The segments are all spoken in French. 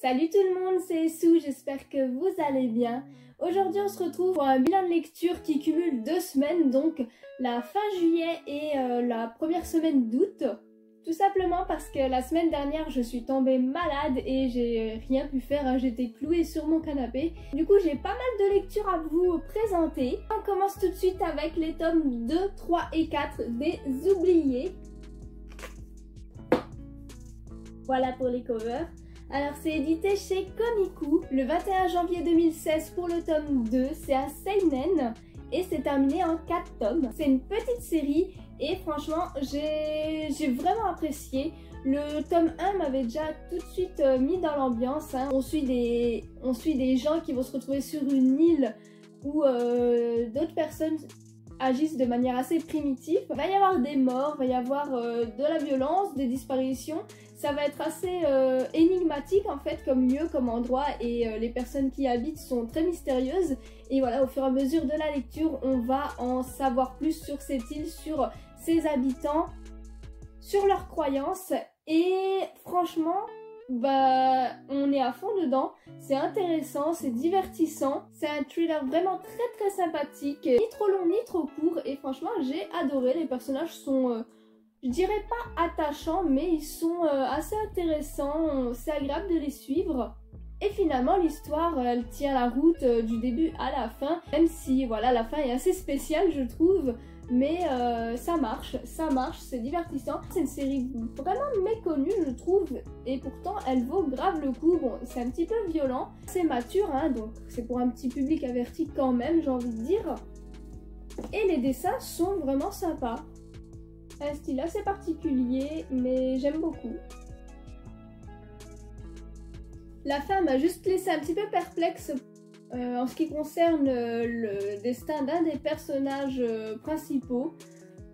Salut tout le monde, c'est Sue, j'espère que vous allez bien. Aujourd'hui on se retrouve pour un bilan de lecture qui cumule 2 semaines, donc la fin juillet et la première semaine d'août. Tout simplement parce que la semaine dernière je suis tombée malade et j'ai rien pu faire, j'étais clouée sur mon canapé. Du coup j'ai pas mal de lectures à vous présenter. On commence tout de suite avec les tomes 2, 3 et 4 des Oubliés. Voilà pour les covers. Alors c'est édité chez Komiku le 21 janvier 2016 pour le tome 2, c'est un seinen et c'est terminé en 4 tomes. C'est une petite série et franchement j'ai vraiment apprécié. Le tome 1 m'avait déjà tout de suite mis dans l'ambiance. On suit des gens qui vont se retrouver sur une île où d'autres personnes agissent de manière assez primitive. Il va y avoir des morts, il va y avoir de la violence, des disparitions. Ça va être assez énigmatique en fait comme lieu, comme endroit, et les personnes qui y habitent sont très mystérieuses. Et voilà, au fur et à mesure de la lecture, on va en savoir plus sur cette île, sur ses habitants, sur leurs croyances. Et franchement, bah on est à fond dedans. C'est intéressant, c'est divertissant. C'est un thriller vraiment très sympathique, ni trop long ni trop court. Et franchement, j'ai adoré. Les personnages sont... je dirais pas attachants, mais ils sont assez intéressants, c'est agréable de les suivre. Et finalement l'histoire, elle tient la route du début à la fin, même si voilà, la fin est assez spéciale je trouve, mais ça marche, c'est divertissant. C'est une série vraiment méconnue je trouve, et pourtant elle vaut grave le coup. Bon, c'est un petit peu violent, c'est mature, hein, donc c'est pour un petit public averti quand même, j'ai envie de dire. Et les dessins sont vraiment sympas. Un style assez particulier, mais j'aime beaucoup. La fin m'a juste laissé un petit peu perplexe en ce qui concerne le destin d'un des personnages principaux.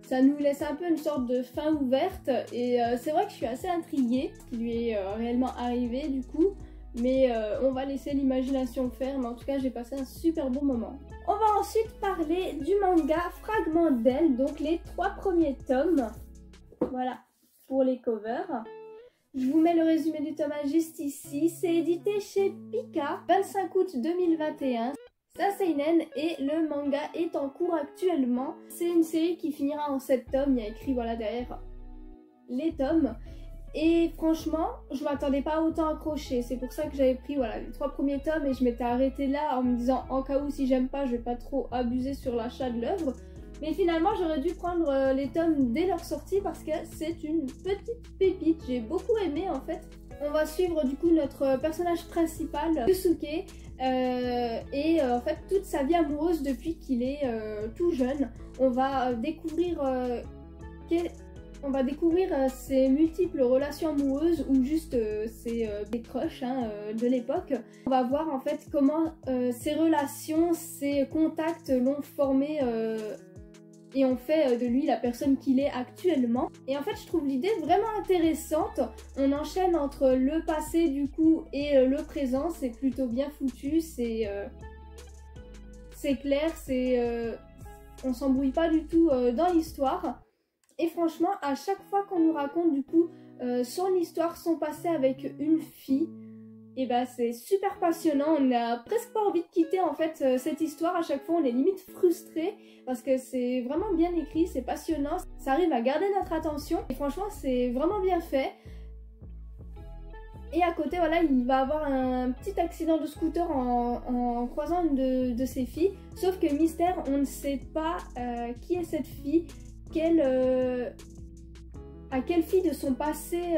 Ça nous laisse un peu une sorte de fin ouverte, et c'est vrai que je suis assez intriguée, ce qui lui est réellement arrivé du coup. Mais on va laisser l'imagination faire, mais en tout cas j'ai passé un super bon moment. On va ensuite parler du manga Fragment d'elle, donc les 3 premiers tomes. Voilà pour les covers. Je vous mets le résumé du tome 1 juste ici. C'est édité chez Pika, 25 août 2021. C'est un seinen et le manga est en cours actuellement. C'est une série qui finira en 7 tomes, il y a écrit voilà derrière les tomes. Et franchement, je m'attendais pas à autant accrocher. C'est pour ça que j'avais pris voilà, les 3 premiers tomes et je m'étais arrêtée là en me disant en cas où si j'aime pas, je vais pas trop abuser sur l'achat de l'œuvre. Mais finalement, j'aurais dû prendre les tomes dès leur sortie parce que c'est une petite pépite. J'ai beaucoup aimé en fait. On va suivre du coup notre personnage principal, Yusuke, et en fait toute sa vie amoureuse depuis qu'il est tout jeune. On va découvrir ses multiples relations amoureuses ou juste des crushs de l'époque. On va voir en fait comment ces relations, ces contacts l'ont formé et ont fait de lui la personne qu'il est actuellement. Et en fait je trouve l'idée vraiment intéressante. On enchaîne entre le passé du coup et le présent, c'est plutôt bien foutu, c'est clair, on s'embrouille pas du tout dans l'histoire. Et franchement, à chaque fois qu'on nous raconte du coup son histoire, son passé avec une fille, et bah c'est super passionnant. On a presque pas envie de quitter en fait cette histoire. À chaque fois, on est limite frustré parce que c'est vraiment bien écrit, c'est passionnant. Ça arrive à garder notre attention et franchement, c'est vraiment bien fait. Et à côté, voilà, il va avoir un petit accident de scooter en croisant une de ses filles. Sauf que mystère, on ne sait pas qui est cette fille. À quelle fille de son passé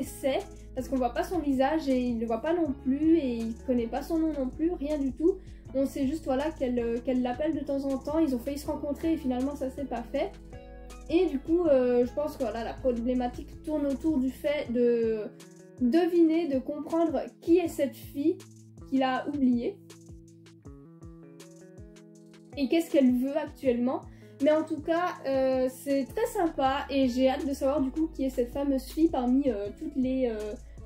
c'est, parce qu'on voit pas son visage et il le voit pas non plus et il connaît pas son nom non plus, rien du tout. On sait juste voilà qu'elle l'appelle de temps en temps. Ils ont failli se rencontrer et finalement ça s'est pas fait. Et du coup je pense que voilà, la problématique tourne autour du fait de deviner, de comprendre qui est cette fille qu'il a oubliée et qu'est-ce qu'elle veut actuellement. Mais en tout cas, c'est très sympa et j'ai hâte de savoir du coup qui est cette fameuse fille parmi toutes les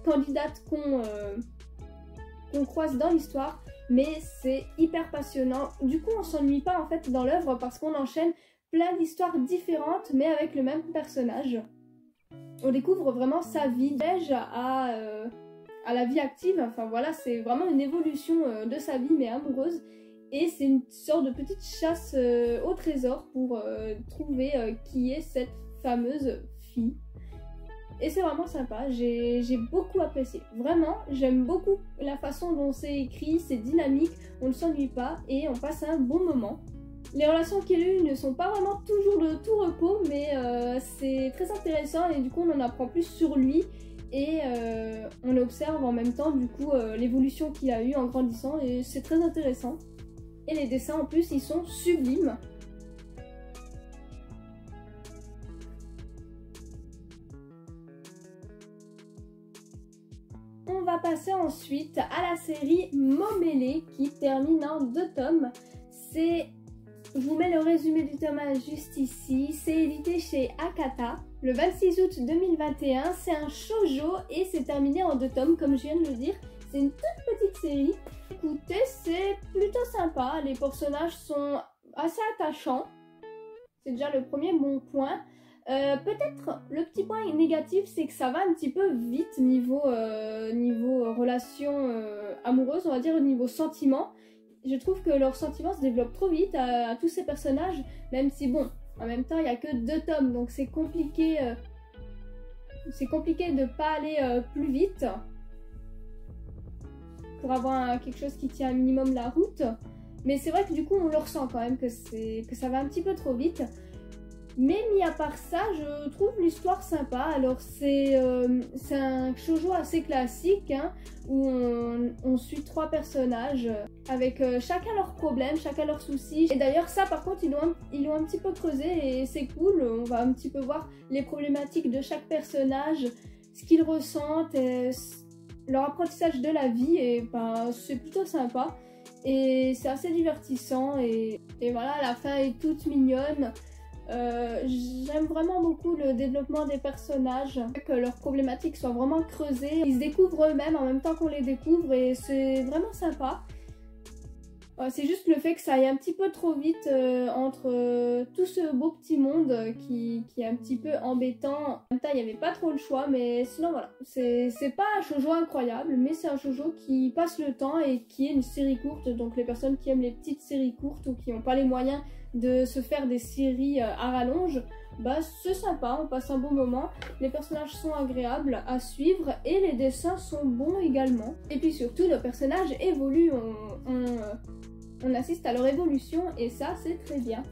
candidates qu'on croise dans l'histoire. Mais c'est hyper passionnant. Du coup, on s'ennuie pas en fait dans l'œuvre parce qu'on enchaîne plein d'histoires différentes mais avec le même personnage. On découvre vraiment sa vie. À à la vie active. Enfin voilà, c'est vraiment une évolution de sa vie mais amoureuse. Et c'est une sorte de petite chasse au trésor pour trouver qui est cette fameuse fille. Et c'est vraiment sympa, j'ai beaucoup apprécié. Vraiment, j'aime beaucoup la façon dont c'est écrit, c'est dynamique, on ne s'ennuie pas et on passe un bon moment. Les relations qu'il y a eu ne sont pas vraiment toujours de tout repos, mais c'est très intéressant et du coup on en apprend plus sur lui. Et on observe en même temps du coup l'évolution qu'il a eu en grandissant et c'est très intéressant. Et les dessins en plus ils sont sublimes. On va passer ensuite à la série Momélé qui termine en 2 tomes. Je vous mets le résumé du tome 1 juste ici. C'est édité chez Akata. Le 26 août 2021, c'est un shoujo et c'est terminé en 2 tomes comme je viens de le dire. C'est une toute petite série. Écoutez, c'est plutôt sympa. Les personnages sont assez attachants. C'est déjà le premier bon point. Peut-être le petit point négatif, c'est que ça va un petit peu vite niveau relation amoureuse, on va dire au niveau sentiment. Je trouve que leurs sentiments se développent trop vite à tous ces personnages, même si bon, en même temps il n'y a que 2 tomes, donc c'est compliqué de pas aller plus vite pour avoir quelque chose qui tient un minimum la route. Mais c'est vrai que du coup on le ressent quand même que ça va un petit peu trop vite. Mais mis à part ça, je trouve l'histoire sympa. Alors c'est un shoujo assez classique hein, où on suit 3 personnages avec chacun leurs problèmes, chacun leurs soucis. Et d'ailleurs ça par contre ils l'ont un petit peu creusé et c'est cool. On va un petit peu voir les problématiques de chaque personnage, ce qu'ils ressentent, leur apprentissage de la vie et ben, c'est plutôt sympa. Et c'est assez divertissant et voilà, la fin est toute mignonne. J'aime vraiment beaucoup le développement des personnages, que leurs problématiques soient vraiment creusées. Ils se découvrent eux-mêmes en même temps qu'on les découvre et c'est vraiment sympa. C'est juste le fait que ça aille un petit peu trop vite entre tout ce beau petit monde qui est un petit peu embêtant. En même temps, il n'y avait pas trop le choix, mais sinon voilà. C'est pas un shoujo incroyable, mais c'est un shoujo qui passe le temps et qui est une série courte. Donc les personnes qui aiment les petites séries courtes ou qui n'ont pas les moyens de se faire des séries à rallonge, bah c'est sympa, on passe un bon moment, les personnages sont agréables à suivre et les dessins sont bons également. Et puis surtout, nos personnages évoluent, on assiste à leur évolution et ça c'est très bien.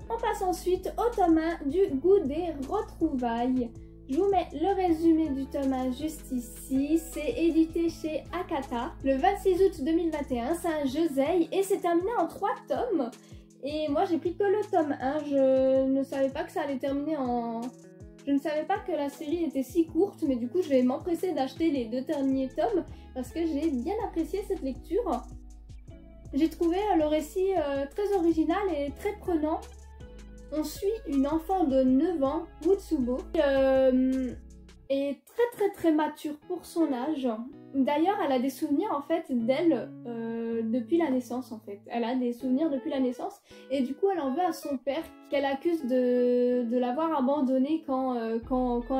On passe ensuite au tome 1 du goût des retrouvailles. Je vous mets le résumé du tome 1 juste ici. C'est édité chez Akata. Le 26 août 2021, c'est un josei et c'est terminé en 3 tomes. Et moi j'ai pris que le tome 1. Je ne savais pas que ça allait terminer en... Je ne savais pas que la série était si courte, mais du coup je vais m'empresser d'acheter les 2 derniers tomes parce que j'ai bien apprécié cette lecture. J'ai trouvé le récit très original et très prenant. On suit une enfant de 9 ans, Wutsubo, est très mature pour son âge. D'ailleurs, elle a des souvenirs en fait d'elle depuis la naissance en fait. Elle a des souvenirs depuis la naissance et du coup elle en veut à son père qu'elle accuse de l'avoir abandonnée quand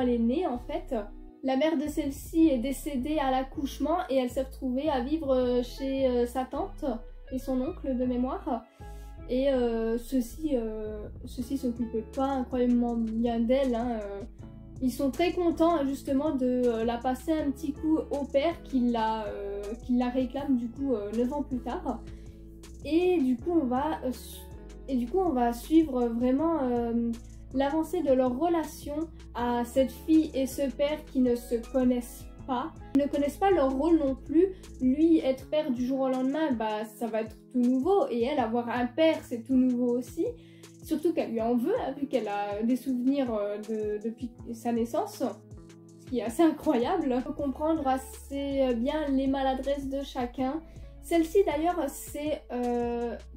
elle est née en fait. La mère de celle-ci est décédée à l'accouchement et elle s'est retrouvée à vivre chez sa tante et son oncle de mémoire. Et ceux-ci s'occupaient pas incroyablement bien d'elle. Hein. Ils sont très contents justement de la passer un petit coup au père qui la réclame du coup 9 ans plus tard. Et du coup on va suivre vraiment l'avancée de leur relation à cette fille et ce père qui ne se connaissent pas. Ils ne connaissent pas leur rôle non plus. Lui, être père du jour au lendemain, bah ça va être tout nouveau. Et elle, avoir un père, c'est tout nouveau aussi. Surtout qu'elle lui en veut, hein, vu qu'elle a des souvenirs depuis sa naissance. Ce qui est assez incroyable. Il faut comprendre assez bien les maladresses de chacun. Celle-ci d'ailleurs, c'est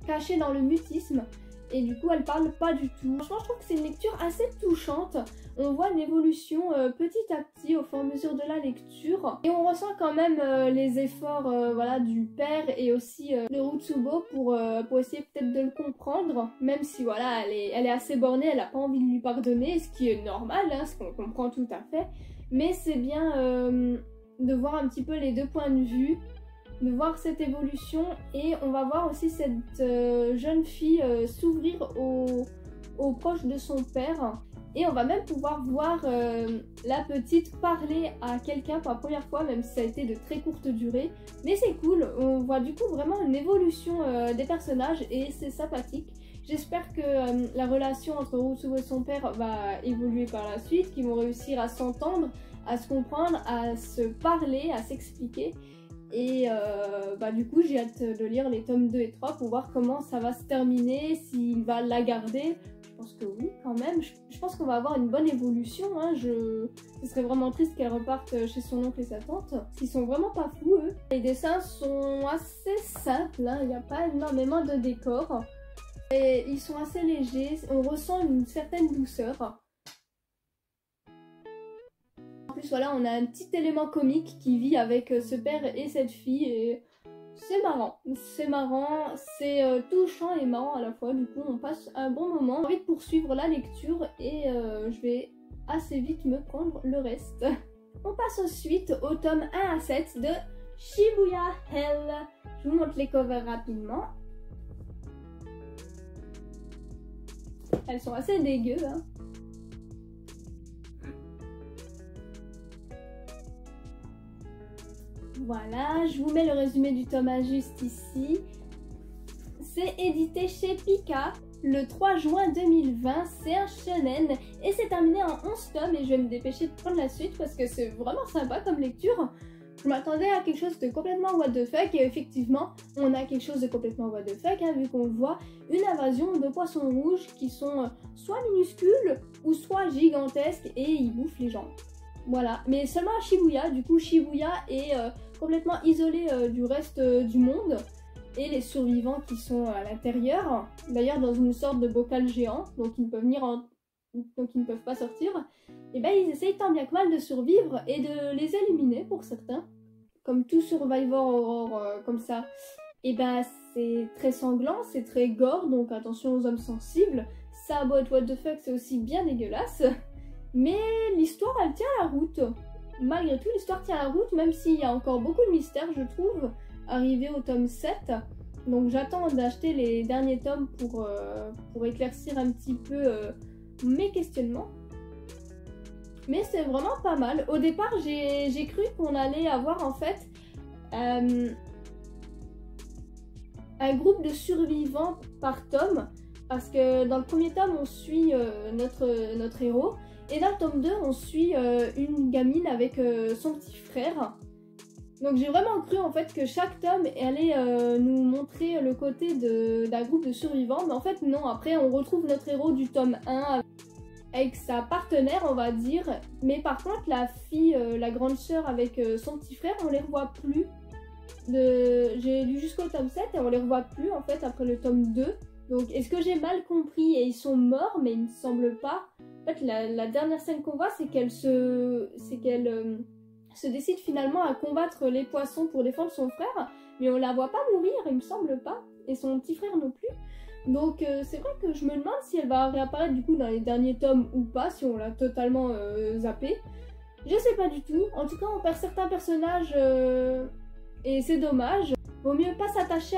caché dans le mutisme. et du coup elle parle pas du tout. Franchement je trouve que c'est une lecture assez touchante, on voit une évolution petit à petit au fur et à mesure de la lecture et on ressent quand même les efforts voilà, du père et aussi de Rutsubo pour essayer peut-être de le comprendre, même si voilà elle est assez bornée, elle a pas envie de lui pardonner, ce qui est normal, hein, ce qu'on comprend tout à fait, mais c'est bien de voir un petit peu les deux points de vue, de voir cette évolution, et on va voir aussi cette jeune fille s'ouvrir aux proches de son père, et on va même pouvoir voir la petite parler à quelqu'un pour la première fois, même si ça a été de très courte durée, mais c'est cool, on voit du coup vraiment une évolution des personnages et c'est sympathique. J'espère que la relation entre Rutsubo et son père va évoluer par la suite, qu'ils vont réussir à s'entendre, à se comprendre, à se parler, à s'expliquer. Et du coup j'ai hâte de lire les tomes 2 et 3 pour voir comment ça va se terminer, s'il va la garder. Je pense que oui quand même, je pense qu'on va avoir une bonne évolution, hein. Ce serait vraiment triste qu'elle reparte chez son oncle et sa tante, ils sont vraiment pas fous eux. Les dessins sont assez simples, hein. Il n'y a pas énormément de décors. Et ils sont assez légers, on ressent une certaine douceur. En plus voilà, on a un petit élément comique qui vit avec ce père et cette fille et c'est marrant, c'est touchant et marrant à la fois, du coup on passe un bon moment. J'ai envie de poursuivre la lecture et je vais assez vite me prendre le reste. On passe ensuite au tome 1 à 7 de Shibuya Hell. Je vous montre les covers rapidement. Elles sont assez dégueu, hein. Voilà, je vous mets le résumé du tome 1 juste ici. C'est édité chez Pika le 3 juin 2020, c'est un shonen et c'est terminé en 11 tomes et je vais me dépêcher de prendre la suite parce que c'est vraiment sympa comme lecture. Je m'attendais à quelque chose de complètement what the fuck et effectivement on a quelque chose de complètement what the fuck, hein, vu qu'on voit une invasion de poissons rouges qui sont soit minuscules ou soit gigantesques et ils bouffent les gens. Voilà, mais seulement à Shibuya, du coup Shibuya est complètement isolé du reste du monde et les survivants qui sont à l'intérieur, d'ailleurs dans une sorte de bocal géant, donc ils ne peuvent pas sortir, et ben ils essayent tant bien que mal de survivre et de les éliminer pour certains, comme tout Survivor Horror comme ça. Et ben c'est très sanglant, c'est très gore, donc attention aux hommes sensibles, ça a beau être what the fuck, c'est aussi bien dégueulasse. Mais l'histoire, elle tient la route. Malgré tout, l'histoire tient la route, même s'il y a encore beaucoup de mystères, je trouve, arrivé au tome 7. Donc j'attends d'acheter les derniers tomes pour éclaircir un petit peu mes questionnements. Mais c'est vraiment pas mal. Au départ, j'ai cru qu'on allait avoir en fait un groupe de survivants par tome. Parce que dans le premier tome, on suit notre héros. Et dans le tome 2, on suit une gamine avec son petit frère. Donc j'ai vraiment cru en fait que chaque tome allait nous montrer le côté d'un groupe de survivants. Mais en fait non, après on retrouve notre héros du tome 1 avec sa partenaire on va dire. Mais par contre la fille, la grande sœur avec son petit frère, on les revoit plus. J'ai lu jusqu'au tome 7 et on les revoit plus en fait après le tome 2. Donc est-ce que j'ai mal compris et ils sont morts, mais il ne semble pas. En fait la dernière scène qu'on voit c'est qu'elle se décide finalement à combattre les poissons pour défendre son frère, mais on la voit pas mourir, il me semble pas, et son petit frère non plus. Donc c'est vrai que je me demande si elle va réapparaître du coup dans les derniers tomes ou pas, si on l'a totalement zappée. Je sais pas du tout, en tout cas on perd certains personnages et c'est dommage. Vaut mieux pas s'attacher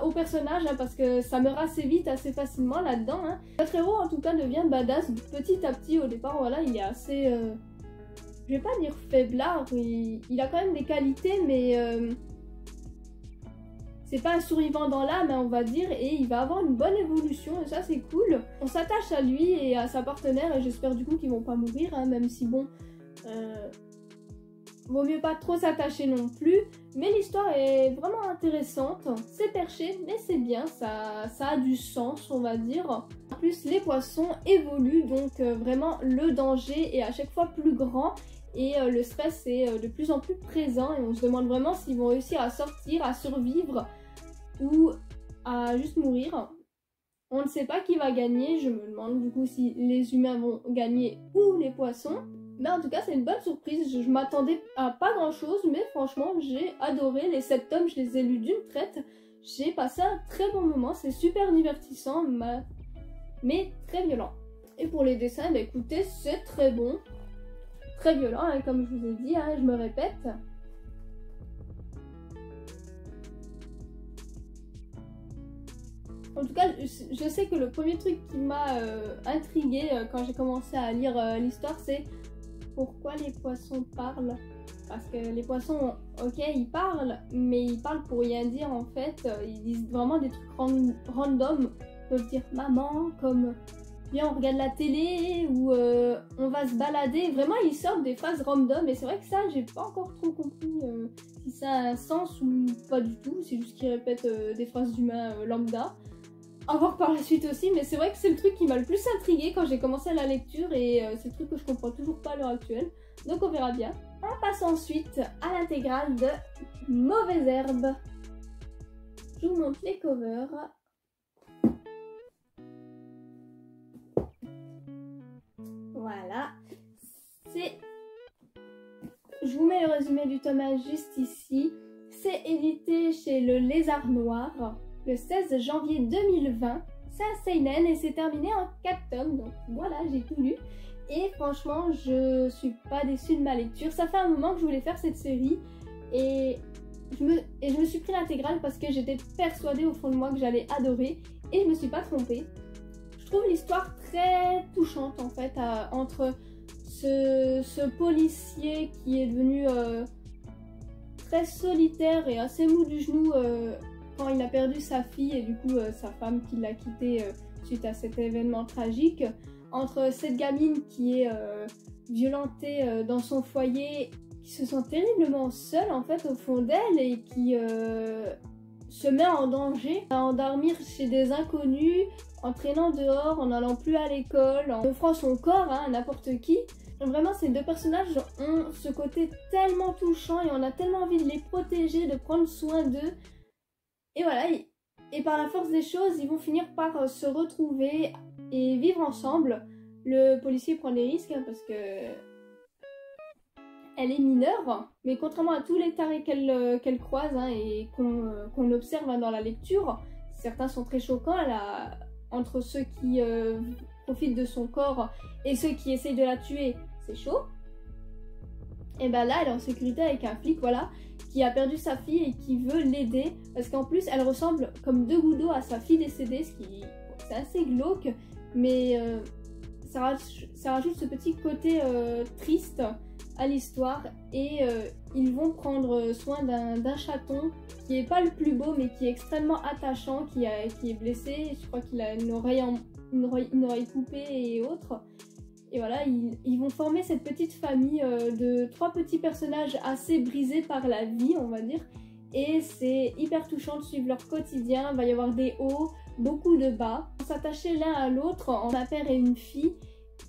aux personnages hein, parce que ça meurt assez vite, assez facilement là-dedans. Hein. Notre héros en tout cas devient badass petit à petit. Au départ, voilà, il est assez... je vais pas dire faiblard, il a quand même des qualités, mais... c'est pas un survivant dans l'âme, hein, on va dire, et il va avoir une bonne évolution, et ça c'est cool. On s'attache à lui et à sa partenaire, et j'espère du coup qu'ils vont pas mourir, hein, même si bon... vaut mieux pas trop s'attacher non plus, mais l'histoire est vraiment intéressante, c'est perché, mais c'est bien, ça a du sens on va dire. En plus les poissons évoluent, donc vraiment le danger est à chaque fois plus grand, et le stress est de plus en plus présent, et on se demande vraiment s'ils vont réussir à sortir, à survivre, ou à juste mourir. On ne sait pas qui va gagner, je me demande du coup si les humains vont gagner ou les poissons. Mais en tout cas c'est une bonne surprise, je m'attendais à pas grand chose, mais franchement j'ai adoré les 7 tomes, je les ai lus d'une traite. J'ai passé un très bon moment, c'est super divertissant, mais très violent. Et pour les dessins, bah écoutez, c'est très bon, très violent, hein, comme je vous ai dit, hein, je me répète. En tout cas, je sais que le premier truc qui m'a intriguée quand j'ai commencé à lire l'histoire, c'est pourquoi les poissons parlent. Parce que les poissons, ok, ils parlent, mais ils parlent pour rien dire en fait. Ils disent vraiment des trucs random. Ils peuvent dire maman, comme viens on regarde la télé, ou on va se balader. Vraiment, ils sortent des phrases random. Et c'est vrai que ça, j'ai pas encore trop compris si ça a un sens ou pas du tout. C'est juste qu'ils répètent des phrases d'humains lambda. À voir par la suite aussi, mais c'est vrai que c'est le truc qui m'a le plus intriguée quand j'ai commencé la lecture et c'est le truc que je comprends toujours pas à l'heure actuelle. Donc on verra bien. On passe ensuite à l'intégrale de Mauvaises Herbes. Je vous montre les covers. Voilà. Je vous mets le résumé du tome 1 juste ici. C'est édité chez Le Lézard Noir le 16 janvier 2020. C'est un seinen et c'est terminé en 4 tomes. Donc voilà, j'ai tout lu. Et franchement, je suis pas déçue de ma lecture. Ça fait un moment que je voulais faire cette série. Et je me suis pris l'intégrale parce que j'étais persuadée au fond de moi que j'allais adorer. Et je me suis pas trompée. Je trouve l'histoire très touchante en fait. Entre ce policier qui est devenu très solitaire et assez mou du genou quand il a perdu sa fille et du coup sa femme qui l'a quitté suite à cet événement tragique, entre cette gamine qui est violentée dans son foyer, qui se sent terriblement seule en fait au fond d'elle et qui se met en danger à endormir chez des inconnus, en traînant dehors, en n'allant plus à l'école, en offrant son corps à n'importe qui. Vraiment, ces deux personnages ont ce côté tellement touchant et on a tellement envie de les protéger, de prendre soin d'eux. Et voilà, et par la force des choses, ils vont finir par se retrouver et vivre ensemble. Le policier prend des risques hein, parce que elle est mineure, mais contrairement à tous les tarés qu'elle croise hein, et qu'on observe hein, dans la lecture, certains sont très choquants. Entre ceux qui profitent de son corps et ceux qui essayent de la tuer, c'est chaud. Et ben là, elle est en sécurité avec un flic, voilà, qui a perdu sa fille et qui veut l'aider parce qu'en plus, elle ressemble comme deux gouttes d'eau à sa fille décédée, ce qui c'est assez glauque, mais ça rajoute ce petit côté triste à l'histoire et ils vont prendre soin d'un chaton qui est pas le plus beau mais qui est extrêmement attachant, qui est blessé, je crois qu'il a une oreille coupée et autres. Et voilà, ils vont former cette petite famille de 3 petits personnages assez brisés par la vie, on va dire. Et c'est hyper touchant de suivre leur quotidien, il va y avoir des hauts, beaucoup de bas. On s'attachait l'un à l'autre en un père et une fille.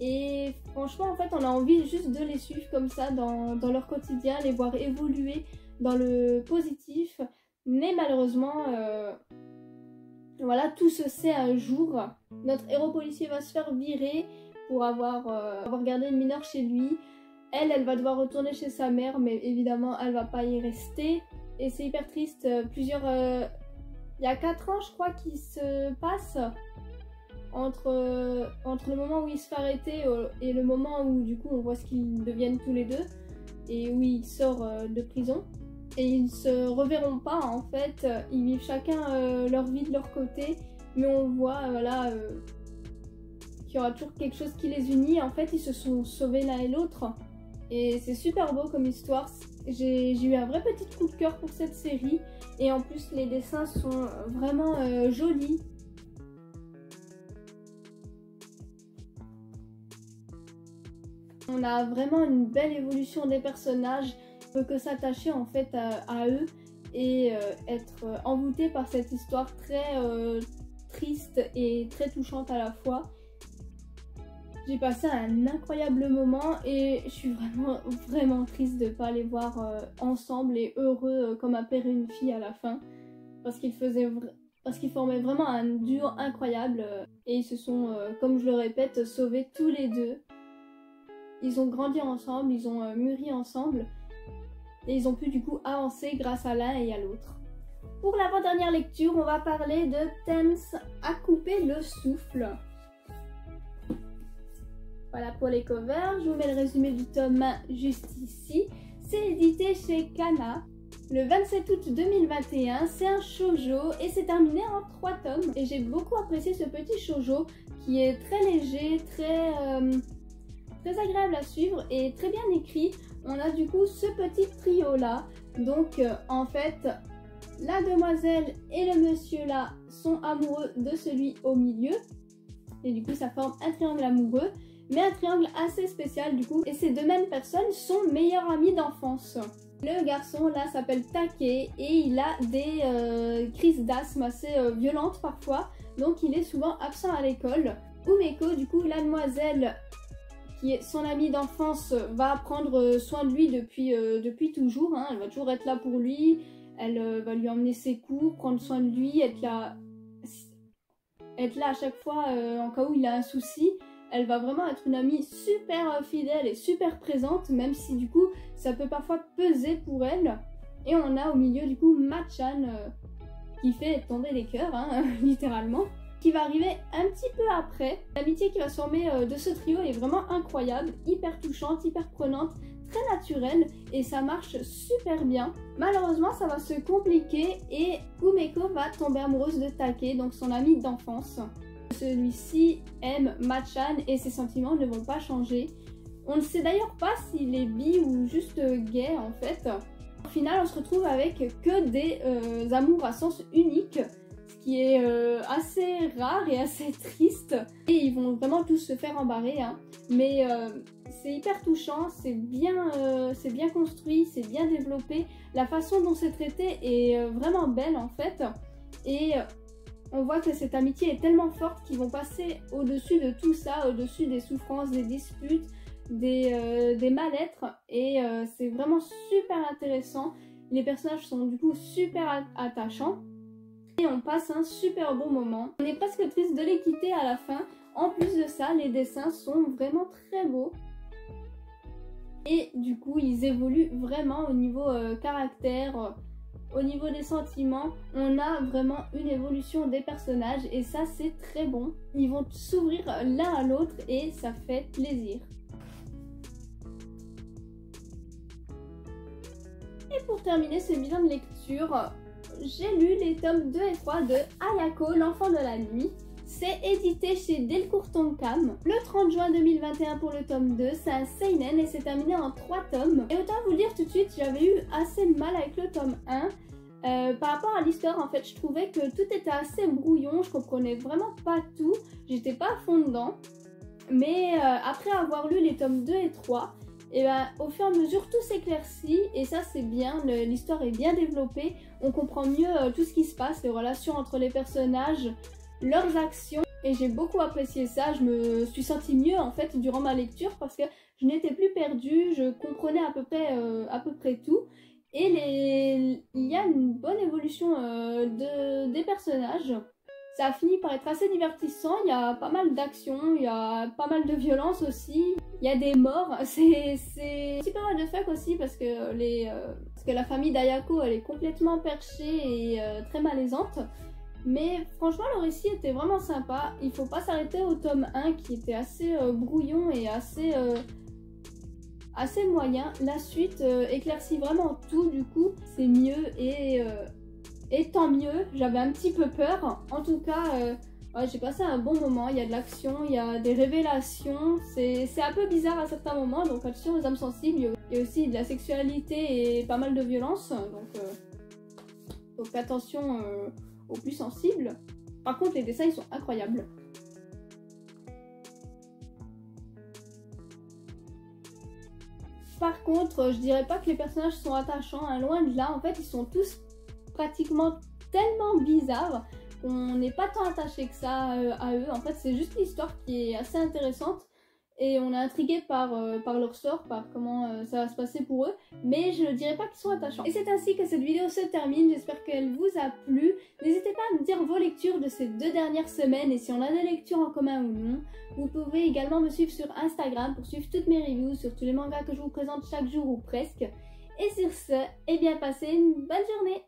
Et franchement, en fait, on a envie juste de les suivre comme ça dans leur quotidien, les voir évoluer dans le positif. Mais malheureusement, voilà, tout se sait un jour. Notre héros policier va se faire virer pour avoir gardé une mineure chez lui. Elle va devoir retourner chez sa mère, mais évidemment, elle va pas y rester. Et c'est hyper triste. Il y a 4 ans, je crois, qui se passent entre le moment où il se fait arrêter et le moment où, du coup, on voit ce qu'ils deviennent tous les deux. Et où il sort de prison. Et ils ne se reverront pas, en fait. Ils vivent chacun leur vie de leur côté. Mais on voit, voilà... qu'il y aura toujours quelque chose qui les unit. En fait, ils se sont sauvés l'un et l'autre. Et c'est super beau comme histoire. J'ai eu un vrai petit coup de cœur pour cette série. Et en plus, les dessins sont vraiment jolis. On a vraiment une belle évolution des personnages. On peut que s'attacher en fait à eux et être envoûté par cette histoire très triste et très touchante à la fois. J'ai passé un incroyable moment et je suis vraiment triste de ne pas les voir ensemble et heureux comme un père et une fille à la fin. Parce qu'ils faisaient parce qu'ils formaient vraiment un duo incroyable et ils se sont, comme je le répète, sauvés tous les deux. Ils ont grandi ensemble, ils ont mûri ensemble et ils ont pu du coup avancer grâce à l'un et à l'autre. Pour l'avant-dernière lecture, on va parler de Thames à couper le souffle. Voilà pour les covers, je vous mets le résumé du tome 1 juste ici. C'est édité chez Kana. Le 27 août 2021, c'est un shoujo et c'est terminé en 3 tomes. Et j'ai beaucoup apprécié ce petit shoujo qui est très léger, très agréable à suivre et très bien écrit. On a du coup ce petit trio là. Donc en fait, la demoiselle et le monsieur là sont amoureux de celui au milieu. Et du coup ça forme un triangle amoureux. Mais un triangle assez spécial du coup. Et ces deux mêmes personnes sont meilleurs amis d'enfance. Le garçon là s'appelle Take et il a des crises d'asthme assez violentes parfois. Donc il est souvent absent à l'école. Umeko, du coup la demoiselle qui est son amie d'enfance, va prendre soin de lui depuis toujours. Hein. Elle va toujours être là pour lui. Elle va lui emmener ses cours, prendre soin de lui, être là à chaque fois en cas où il a un souci. Elle va vraiment être une amie super fidèle et super présente, même si du coup ça peut parfois peser pour elle. Et on a au milieu du coup Machan qui fait tomber les cœurs, hein, littéralement, qui va arriver un petit peu après. L'amitié qui va se former de ce trio est vraiment incroyable, hyper touchante, hyper prenante, très naturelle et ça marche super bien. Malheureusement ça va se compliquer et Umeko va tomber amoureuse de Take, donc son amie d'enfance. Celui-ci aime Machan et ses sentiments ne vont pas changer. On ne sait d'ailleurs pas s'il est bi ou juste gay en fait. Au final on se retrouve avec que des amours à sens unique, ce qui est assez rare et assez triste. Et ils vont vraiment tous se faire embarrer, hein. Mais c'est hyper touchant, c'est bien construit, c'est bien développé. La façon dont c'est traité est vraiment belle en fait. Et on voit que cette amitié est tellement forte qu'ils vont passer au-dessus de tout ça, au-dessus des souffrances, des disputes, des mal-être. Et c'est vraiment super intéressant. Les personnages sont du coup super attachants. Et on passe un super bon moment. On est presque triste de les quitter à la fin. En plus de ça, les dessins sont vraiment très beaux. Et du coup, ils évoluent vraiment au niveau caractère. Au niveau des sentiments, on a vraiment une évolution des personnages et ça c'est très bon. Ils vont s'ouvrir l'un à l'autre et ça fait plaisir. Et pour terminer ce bilan de lecture, j'ai lu les tomes 2 et 3 de Ayako, l'enfant de la nuit. C'est édité chez Delcourt Tonkam le 30 juin 2021 pour le tome 2. C'est un seinen et c'est terminé en 3 tomes. Et autant vous dire tout de suite, j'avais eu assez de mal avec le tome 1. Par rapport à l'histoire, en fait, je trouvais que tout était assez brouillon. Je comprenais vraiment pas tout. J'étais pas à fond dedans. Mais après avoir lu les tomes 2 et 3, et au fur et à mesure tout s'éclaircit et ça c'est bien, l'histoire est bien développée. On comprend mieux tout ce qui se passe, les relations entre les personnages, leurs actions et j'ai beaucoup apprécié ça. Je me suis sentie mieux en fait durant ma lecture parce que je n'étais plus perdue, je comprenais à peu près tout et il y a une bonne évolution des personnages. Ça a fini par être assez divertissant, il y a pas mal d'action, il y a pas mal de violence aussi, il y a des morts, c'est un petit peu what the fuck aussi parce que la famille d'Ayako elle est complètement perchée et très malaisante. Mais franchement le récit était vraiment sympa, il faut pas s'arrêter au tome 1 qui était assez brouillon et assez moyen. La suite éclaircit vraiment tout du coup, c'est mieux et tant mieux, j'avais un petit peu peur. En tout cas, ouais, j'ai passé un bon moment, il y a de l'action, il y a des révélations, c'est un peu bizarre à certains moments, donc attention aux âmes sensibles, il y a aussi de la sexualité et pas mal de violence, donc attention aux plus sensibles. Par contre les dessins ils sont incroyables. Par contre je dirais pas que les personnages sont attachants, hein, loin de là, en fait ils sont tous pratiquement tellement bizarres qu'on n'est pas tant attaché que ça à eux. En fait c'est juste l'histoire qui est assez intéressante et on est intrigué par leur sort, par comment ça va se passer pour eux, mais je ne dirais pas qu'ils sont attachants. Et c'est ainsi que cette vidéo se termine, j'espère qu'elle vous a plu. N'hésitez pas à me dire vos lectures de ces 2 dernières semaines et si on a des lectures en commun ou non. Vous pouvez également me suivre sur Instagram pour suivre toutes mes reviews sur tous les mangas que je vous présente chaque jour ou presque. Et sur ce, eh bien passez une bonne journée!